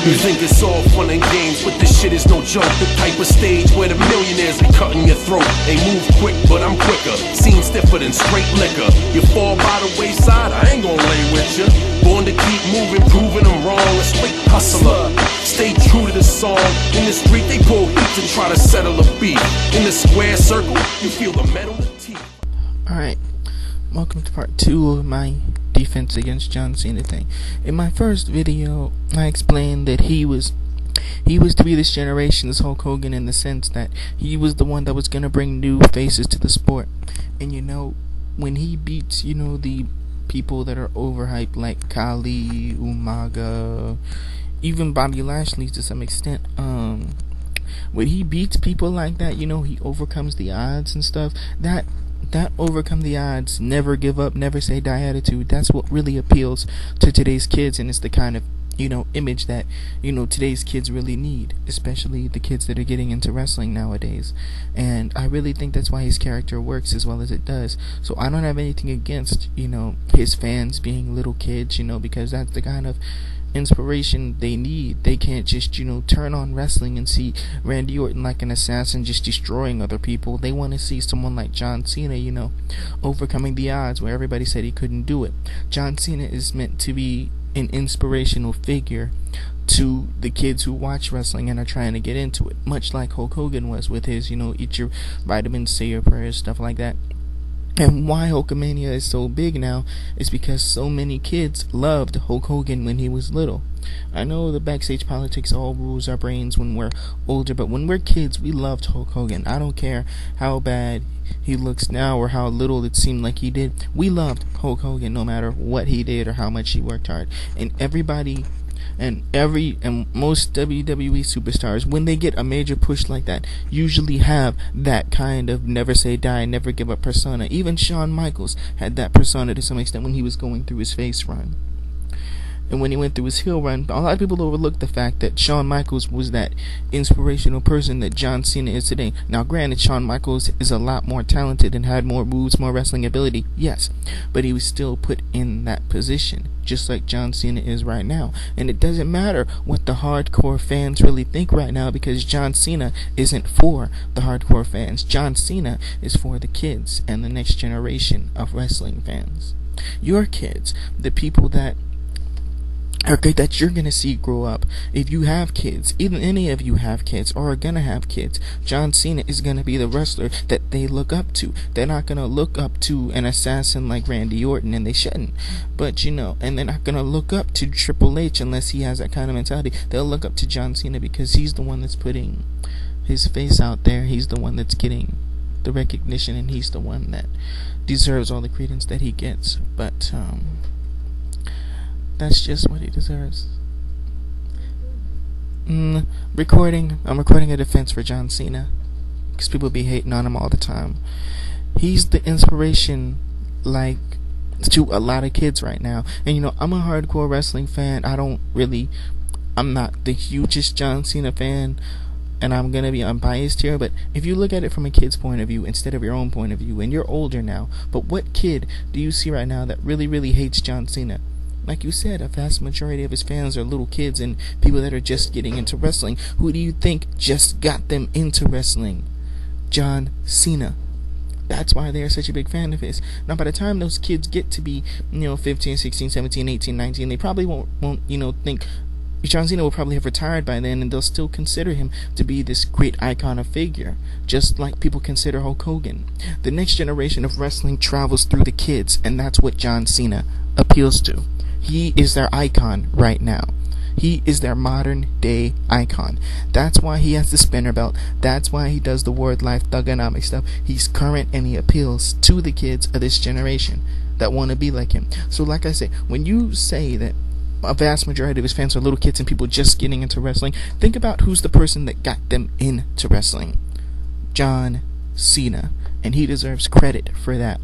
You think it's all fun and games, but this shit is no joke. The type of stage where the millionaires be cutting your throat. They move quick, but I'm quicker. Seen stiffer than straight liquor. You fall by the wayside, I ain't gonna lay with you. Born to keep moving, proving them wrong. A straight hustler, stay true to the song. In the street, they pull heat to try to settle a beat. In the square circle, you feel the metal teeth. Alright, welcome to part 2 of my defense against John Cena thing. In my first video, I explained that he was to be this generation's Hulk Hogan, in the sense that he was the one that was going to bring new faces to the sport. And when he beats, the people that are overhyped like Kali, Umaga, even Bobby Lashley to some extent, when he beats people like that, he overcomes the odds and stuff. That overcome the odds, never give up, never say die attitude, that's what really appeals to today's kids, and it's the kind of image that today's kids really need, especially the kids that are getting into wrestling nowadays. And I really think that's why his character works as well as it does. So I don't have anything against his fans being little kids, because that's the kind of inspiration they need. They can't just turn on wrestling and see Randy Orton like an assassin just destroying other people. They want to see someone like John Cena overcoming the odds where everybody said he couldn't do it. John Cena is meant to be an inspirational figure to the kids who watch wrestling and are trying to get into it, much like Hulk Hogan was with his eat your vitamins, say your prayers, stuff like that. And why Hulkamania is so big now is because so many kids loved Hulk Hogan when he was little. I know the backstage politics all rules our brains when we're older, but when we're kids, we loved Hulk Hogan. I don't care how bad he looks now or how little it seemed like he did. We loved Hulk Hogan no matter what he did or how much he worked hard. And everybody and most WWE superstars, when they get a major push like that, usually have that kind of never say die, never give up persona. Even Shawn Michaels had that persona to some extent when he was going through his face run. And when he went through his heel run, a lot of people overlook the fact that Shawn Michaels was that inspirational person that John Cena is today. Now, granted, Shawn Michaels is a lot more talented and had more moves, more wrestling ability, yes, but he was still put in that position, just like John Cena is right now. And it doesn't matter what the hardcore fans really think right now, because John Cena isn't for the hardcore fans. John Cena is for the kids and the next generation of wrestling fans. Your kids, the people that you're gonna see grow up. If you have kids, even any of you have kids or are gonna have kids, John Cena is gonna be the wrestler that they look up to. They're not gonna look up to an assassin like Randy Orton, and they shouldn't. But and they're not gonna look up to Triple H unless he has that kind of mentality. They'll look up to John Cena because he's the one that's putting his face out there. He's the one that's getting the recognition, and he's the one that deserves all the credence that he gets. But that's just what he deserves. I'm recording a defense for John Cena, because people be hating on him all the time. He's the inspiration, to a lot of kids right now. And I'm a hardcore wrestling fan. I'm not the hugest John Cena fan, and I'm gonna be unbiased here, but if you look at it from a kid's point of view instead of your own point of view, and you're older now, but what kid do you see right now that really, really hates John Cena? Like you said, a vast majority of his fans are little kids and people that are just getting into wrestling. Who do you think just got them into wrestling? John Cena. That's why they are such a big fan of his. Now, by the time those kids get to be, 15, 16, 17, 18, 19, they probably won't think John Cena will probably have retired by then, and they'll still consider him to be this great icon of figure, just like people consider Hulk Hogan. The next generation of wrestling travels through the kids, and that's what John Cena appeals to. He is their icon right now. He is their modern day icon. That's why he has the spinner belt. That's why he does the word life thugonomic stuff. He's current, and he appeals to the kids of this generation that want to be like him. So like I say, when you say that a vast majority of his fans are little kids and people just getting into wrestling, think about who's the person that got them into wrestling. John Cena. And he deserves credit for that.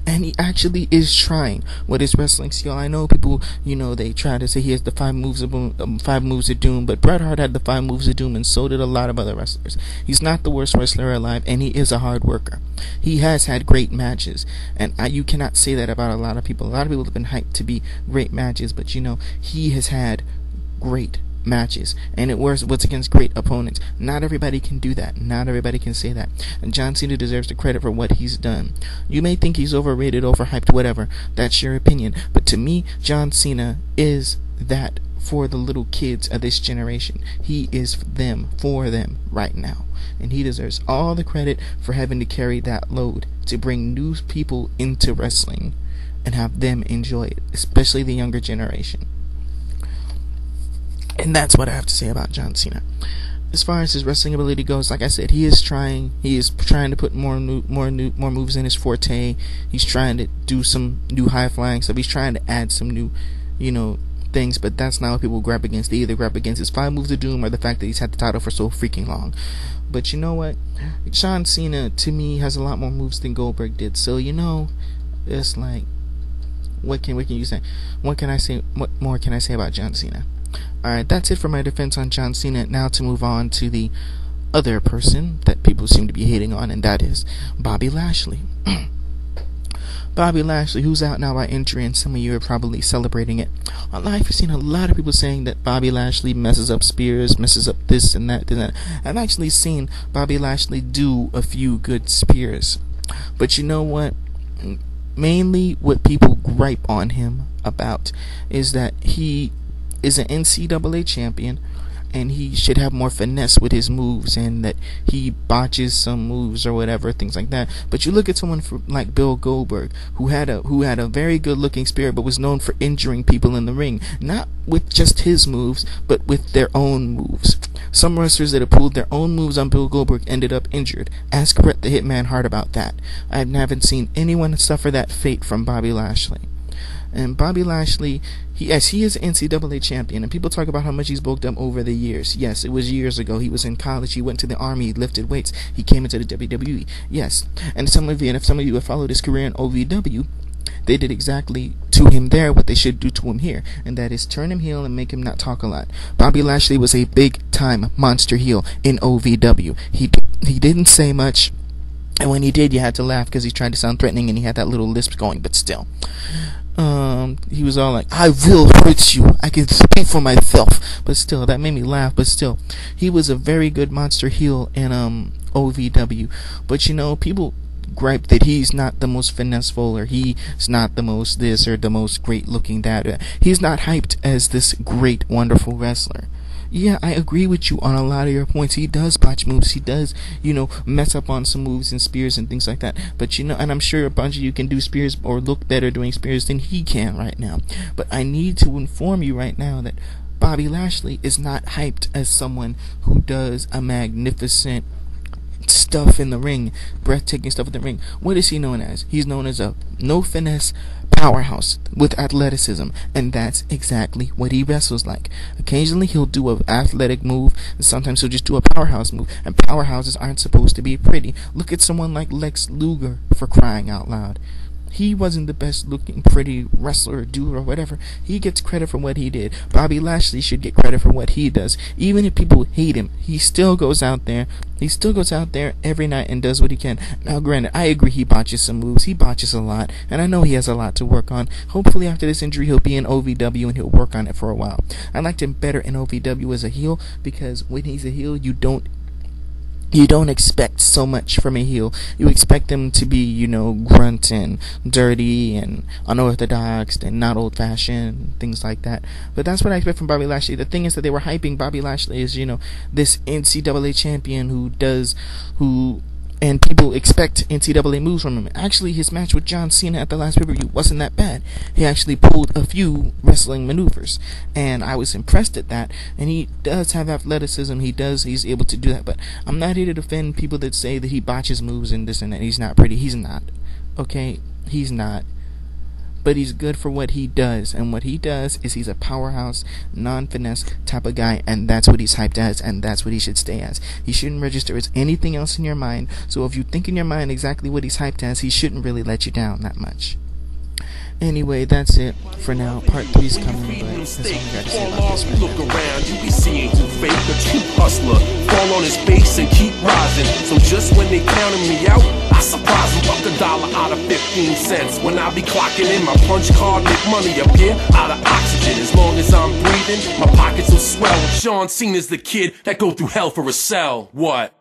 And he actually is trying with his wrestling skill. I know people, they try to say he has the 5 moves of doom, but Bret Hart had the 5 moves of doom, and so did a lot of other wrestlers. He's not the worst wrestler alive, and he is a hard worker. He has had great matches, and you cannot say that about a lot of people. A lot of people have been hyped to be great matches, but he has had great matches, and it was against great opponents. Not everybody can do that. Not everybody can say that. And John Cena deserves the credit for what he's done. You may think he's overrated, overhyped, whatever. That's your opinion. But to me, John Cena is that for the little kids of this generation. He is them, for them right now. And he deserves all the credit for having to carry that load to bring new people into wrestling and have them enjoy it, especially the younger generation. And that's what I have to say about John Cena. As far as his wrestling ability goes, like I said, he is trying to put more moves in his forte. He's trying to do some new high flying stuff. He's trying to add some new, things, but that's not what people grab against. They either grab against his 5 moves of doom or the fact that he's had the title for so freaking long. But you know what? John Cena, to me, has a lot more moves than Goldberg did. So, it's like, what can you say? What more can I say about John Cena? Alright, that's it for my defense on John Cena. Now to move on to the other person that people seem to be hating on, and that is Bobby Lashley. Bobby Lashley, who's out now by injury, and some of you are probably celebrating it. I've seen a lot of people saying that Bobby Lashley messes up spears, messes up this and that and that. I've actually seen Bobby Lashley do a few good spears. But you know what? Mainly what people gripe on him about is that he is an NCAA champion, and he should have more finesse with his moves, and that he botches some moves or whatever, things like that. But you look at someone like Bill Goldberg, who had a very good looking spirit, but was known for injuring people in the ring, not with just his moves, but with their own moves. Some wrestlers that have pulled their own moves on Bill Goldberg ended up injured. Ask Bret the Hitman Hart about that. I haven't seen anyone suffer that fate from Bobby Lashley. And Bobby Lashley, he is an NCAA champion, and people talk about how much he's bulked up over the years. Yes, it was years ago. He was in college. He went to the Army. He lifted weights. He came into the WWE. Yes, and if some of you have followed his career in OVW, they did exactly to him there what they should do to him here, and that is turn him heel and make him not talk a lot. Bobby Lashley was a big-time monster heel in OVW. He didn't say much, and when he did, you had to laugh because he tried to sound threatening, and he had that little lisp going, but still. He was all like, I will hurt you, I can speak for myself, but still, that made me laugh. But still, he was a very good monster heel in OVW, but people gripe that he's not the most finesseful, or he's not the most this, or the most great looking that. He's not hyped as this great, wonderful wrestler. Yeah, I agree with you on a lot of your points. He does botch moves. He does, mess up on some moves and spears and things like that. But, and I'm sure a bunch of you can do spears or look better doing spears than he can right now. But I need to inform you right now that Bobby Lashley is not hyped as someone who does a magnificent stuff in the ring, breathtaking stuff in the ring. What is he known as? He's known as a no finesse powerhouse with athleticism, and that's exactly what he wrestles like. Occasionally he'll do an athletic move, and sometimes he'll just do a powerhouse move, and powerhouses aren't supposed to be pretty. Look at someone like Lex Luger, for crying out loud. He wasn't the best looking pretty wrestler or dude or whatever. He gets credit for what he did. Bobby Lashley should get credit for what he does. Even if people hate him, he still goes out there. He still goes out there every night and does what he can. Now granted, I agree he botches some moves. He botches a lot, and I know he has a lot to work on. Hopefully after this injury he'll be in OVW and he'll work on it for a while. I liked him better in OVW as a heel, because when he's a heel you don't expect so much from a heel. You expect them to be, grunt and dirty and unorthodox and not old-fashioned, things like that. But that's what I expect from Bobby Lashley. The thing is that they were hyping Bobby Lashley as, this NCAA champion and people expect NCAA moves from him. Actually, his match with John Cena at the last pay-per-view wasn't that bad. He actually pulled a few wrestling maneuvers, and I was impressed at that. And he does have athleticism. He's able to do that. But I'm not here to defend people that say that he botches moves and this and that. He's not pretty. He's not. Okay? He's not. But he's good for what he does, and what he does is he's a powerhouse, non-finesse type of guy, and that's what he's hyped as, and that's what he should stay as. He shouldn't register as anything else in your mind, so if you think in your mind exactly what he's hyped as, he shouldn't really let you down that much. Anyway, that's it for now. Part 3's coming, but that's all I got to say about this right Look now. around, you be seeing who fake a true hustler. Fall on his face and keep rising. So just when they counting me out, I surprise them, buck $1 out of 15 cents. When I be clocking in my punch card, make money up here out of oxygen. As long as I'm breathing, my pockets will swell. John Cena's the kid that go through hell for a cell. What?